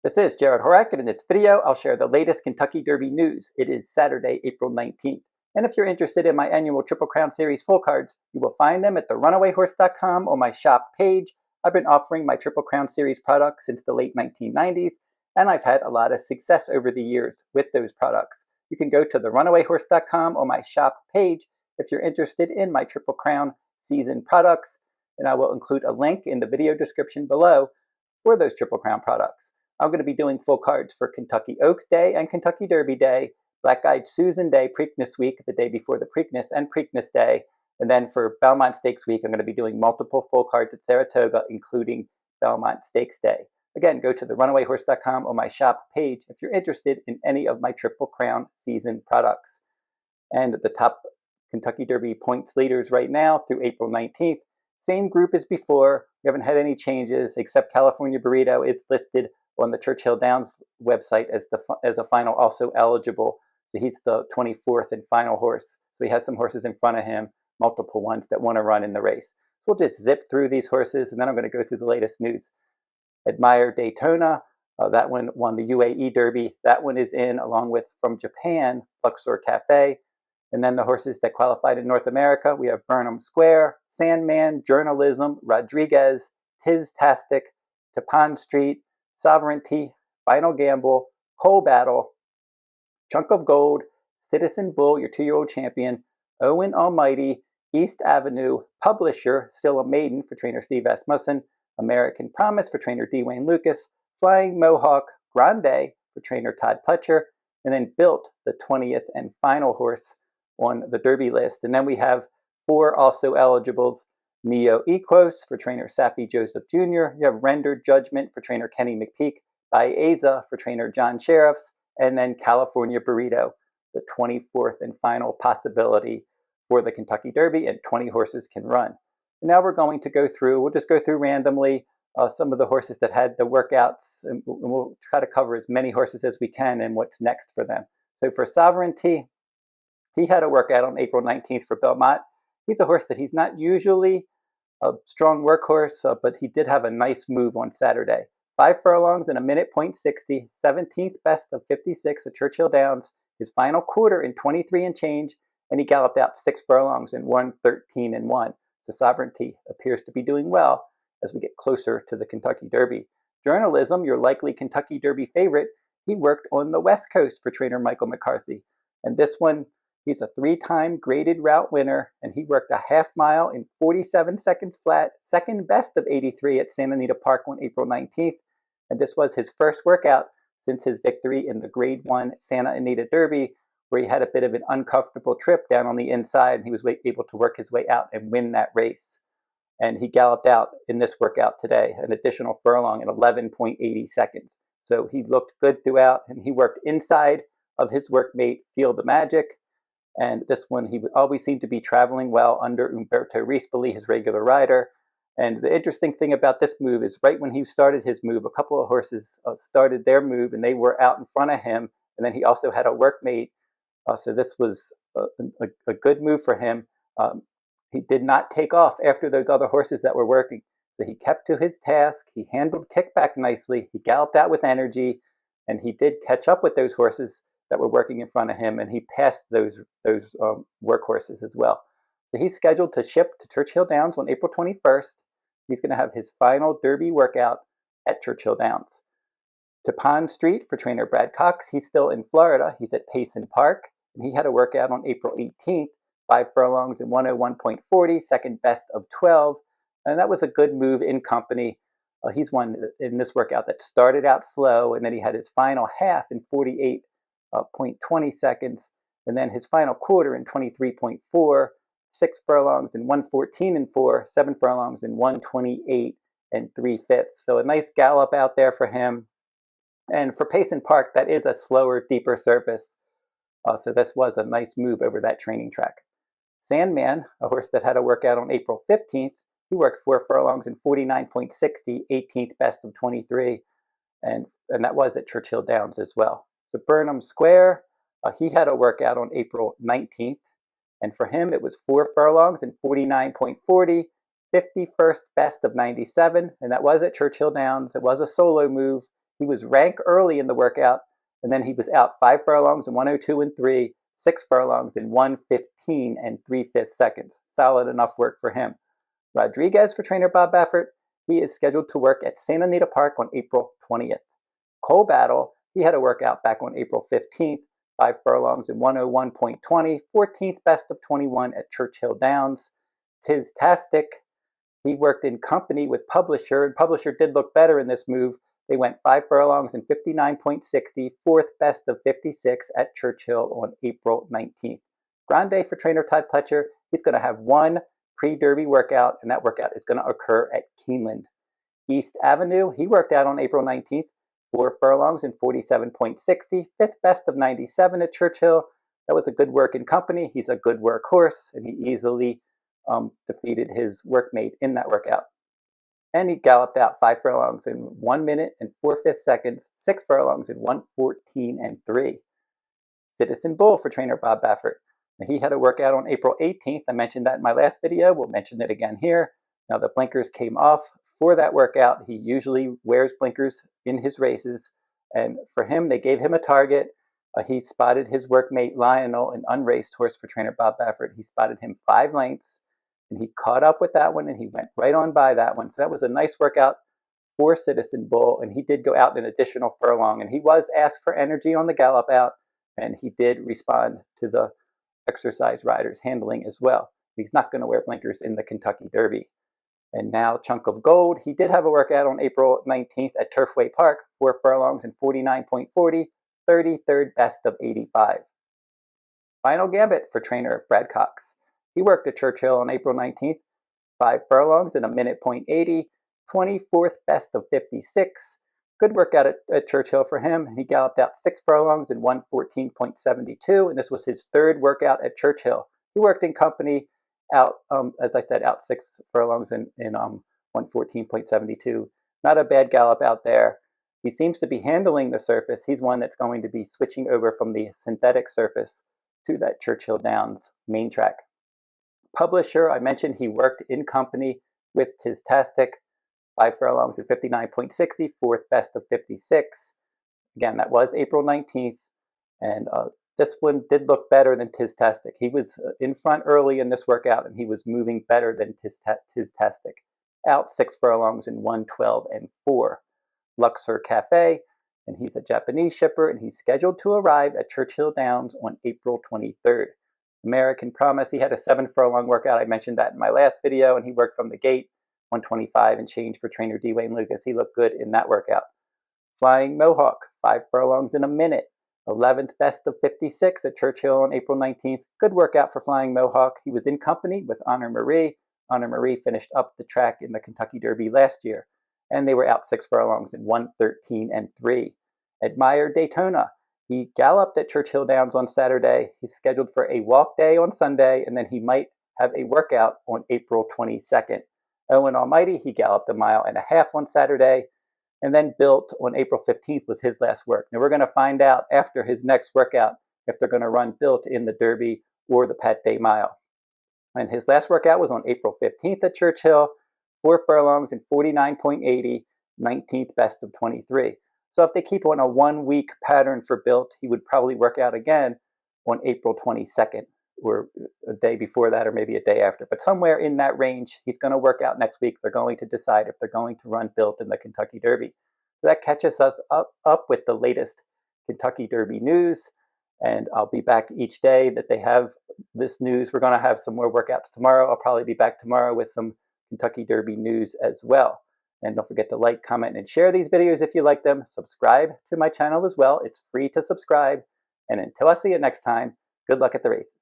This is Jarrod Horak, and in this video, I'll share the latest Kentucky Derby news. It is Saturday, April 19th. And if you're interested in my annual Triple Crown Series full cards, you will find them at the runawayhorse.com on my shop page. I've been offering my Triple Crown Series products since the late 1990s, and I've had a lot of success over the years with those products. You can go to the runawayhorse.com on my shop page if you're interested in my Triple Crown season products, and I will include a link in the video description below for those Triple Crown products. I'm going to be doing full cards for Kentucky Oaks Day and Kentucky Derby Day, Black Eyed Susan Day, Preakness Week, the day before the Preakness, and Preakness Day. And then for Belmont Stakes Week, I'm going to be doing multiple full cards at Saratoga, including Belmont Stakes Day. Again, go to the runawayhorse.com on my shop page if you're interested in any of my Triple Crown season products. And the top Kentucky Derby points leaders right now through April 19th, same group as before. We haven't had any changes except California Burrito is listed on the Churchill Downs website as a final also eligible. So he's the 24th and final horse. So he has some horses in front of him, multiple ones that want to run in the race. So we'll just zip through these horses, and then I'm going to go through the latest news. Admire Daytona, that one won the UAE Derby. That one is in, along with from Japan, Luxor Cafe. And then the horses that qualified in North America, we have Burnham Square, Sandman, Journalism, Rodriguez, Tiztastic, Tappan Street, Sovereignty, Final Gamble, Coal Battle, Chunk of Gold, Citizen Bull, your 2-year-old champion, Owen Almighty, East Avenue, Publisher, still a maiden for trainer Steve Asmussen, American Promise for trainer D. Wayne Lucas, Flying Mohawk, Grande for trainer Todd Pletcher, and then Built, the 20th and final horse on the Derby list. And then we have 4 also eligibles: Neoequos for trainer Safi Joseph Jr. You have Rendered Judgment for trainer Kenny McPeak, Baeza for trainer John Sheriffs, and then California Burrito, the 24th and final possibility for the Kentucky Derby, and 20 horses can run. And now we're going to go through, we'll just go through randomly some of the horses that had the workouts, and we'll try to cover as many horses as we can and what's next for them. So for Sovereignty, he had a workout on April 19th for Belmont. He's a horse that he's not usually a strong workhorse, but he did have a nice move on Saturday. 5 furlongs in a minute .60, 17th best of 56 at Churchill Downs, his final quarter in 23 and change, and he galloped out 6 furlongs in 1:13 and 1. So Sovereignty appears to be doing well as we get closer to the Kentucky Derby. Journalism, your likely Kentucky Derby favorite, he worked on the West Coast for trainer Michael McCarthy. And this one, he's a 3-time graded route winner, and he worked a half mile in 47 seconds flat, second best of 83 at Santa Anita Park on April 19th. And this was his first workout since his victory in the Grade 1 Santa Anita Derby, where he had a bit of an uncomfortable trip down on the inside, and he was able to work his way out and win that race. And he galloped out in this workout today, an additional furlong in 11.80 seconds. So he looked good throughout, and he worked inside of his workmate, Feel the Magic. And this one, he always seemed to be traveling well under Umberto Rispoli, his regular rider. And the interesting thing about this move is right when he started his move, a couple of horses started their move, and they were out in front of him. And then he also had a workmate. So this was a good move for him. He did not take off after those other horses that were working. So he kept to his task. He handled kickback nicely. He galloped out with energy, and he did catch up with those horses that were working in front of him, and he passed those workhorses as well. So he's scheduled to ship to Churchill Downs on April 21st. He's going to have his final Derby workout at Churchill Downs. Tappan Street for trainer Brad Cox. He's still in Florida. He's at Payson Park, and he had a workout on April 18th, 5 furlongs in 101.40, second best of 12, and that was a good move in company. He's one in this workout that started out slow, and then he had his final half in 48.20 seconds, and then his final quarter in 23.4, 6 furlongs in 1:14 and 4, 7 furlongs in 1:28 and 3/5. So a nice gallop out there for him. And for Payson Park, that is a slower, deeper surface. So this was a nice move over that training track. Sandman, a horse that had a workout on April 15th, he worked 4 furlongs in 49.60, 18th best of 23, and that was at Churchill Downs as well. So Burnham Square, he had a workout on April 19th, and for him it was 4 furlongs in 49.40, 51st best of 97, and that was at Churchill Downs. It was a solo move. He was rank early in the workout, and then he was out 5 furlongs in 102 and 3, 6 furlongs in 1:15 and 3/5 seconds. Solid enough work for him. Rodriguez for trainer Bob Baffert, he is scheduled to work at Santa Anita Park on April 20th. Cole Battle, he had a workout back on April 15th, 5 furlongs in 101.20, 14th best of 21 at Churchill Downs. Tiztastic, he worked in company with Publisher, and Publisher did look better in this move. They went 5 furlongs in 59.60, 4th best of 56 at Churchill on April 19th. Grande for trainer Todd Pletcher, he's going to have one pre-Derby workout, and that workout is going to occur at Keeneland. East Avenue, he worked out on April 19th, 4 furlongs in 47.60, 5th best of 97 at Churchill. That was a good work in company. He's a good workhorse, and he easily defeated his workmate in that workout. And he galloped out 5 furlongs in 1 minute and 4/5 seconds, 6 furlongs in 1:14 and 3. Citizen Bull for trainer Bob Baffert. Now, he had a workout on April 18th. I mentioned that in my last video. We'll mention it again here. Now the blinkers came off for that workout. He usually wears blinkers in his races. And for him, they gave him a target. He spotted his workmate Lionel, an unraced horse for trainer Bob Baffert. He spotted him 5 lengths. And he caught up with that one, and he went right on by that one. So that was a nice workout for Citizen Bull, and he did go out an additional furlong, and he was asked for energy on the gallop out, and he did respond to the exercise riders handling as well. He's not going to wear blinkers in the Kentucky Derby. And now Chunk of Gold, he did have a workout on April 19th at Turfway Park, 4 furlongs in 49.40, 33rd best of 85. Final Gambit for trainer Brad Cox. He worked at Churchill on April 19th, 5 furlongs in a minute .80, 24th best of 56. Good workout at Churchill for him. He galloped out 6 furlongs in 1:14.72, and this was his 3rd workout at Churchill. He worked in company out, as I said, out 6 furlongs in 1:14.72. Not a bad gallop out there. He seems to be handling the surface. He's one that's going to be switching over from the synthetic surface to that Churchill Downs main track. Publisher, I mentioned he worked in company with Tiztastic, 5 furlongs at 59.60, 4th best of 56. Again, that was April 19th, and this one did look better than Tiztastic. He was in front early in this workout, and he was moving better than Tiztastic. Out 6 furlongs in 1:12 and 4. Luxor Cafe, and he's a Japanese shipper, and he's scheduled to arrive at Churchill Downs on April 23rd. American Promise, he had a 7 furlong workout. I mentioned that in my last video, and he worked from the gate, 125 and change for trainer D. Wayne Lucas. He looked good in that workout. Flying Mohawk, 5 furlongs in a minute, 11th best of 56 at Churchill on April 19th. Good workout for Flying Mohawk. He was in company with Honor Marie. Honor Marie finished up the track in the Kentucky Derby last year, and they were out 6 furlongs in 1:13 and 3. Admire Daytona. He galloped at Churchill Downs on Saturday. He's scheduled for a walk day on Sunday, and then he might have a workout on April 22nd. Owen Almighty, he galloped 1.5 miles on Saturday, and then Built on April 15th was his last work. Now we're going to find out after his next workout if they're going to run Built in the Derby or the Pat Day Mile. And his last workout was on April 15th at Churchill, 4 furlongs in 49.80, 19th best of 23. So if they keep on a 1-week pattern for Built, he would probably work out again on April 22nd, or a day before that, or maybe a day after. But somewhere in that range, he's going to work out next week. They're going to decide if they're going to run Built in the Kentucky Derby. So that catches us up with the latest Kentucky Derby news. And I'll be back each day that they have this news. We're going to have some more workouts tomorrow. I'll probably be back tomorrow with some Kentucky Derby news as well. And don't forget to like, comment, and share these videos if you like them. Subscribe to my channel as well. It's free to subscribe. And until I see you next time, good luck at the races.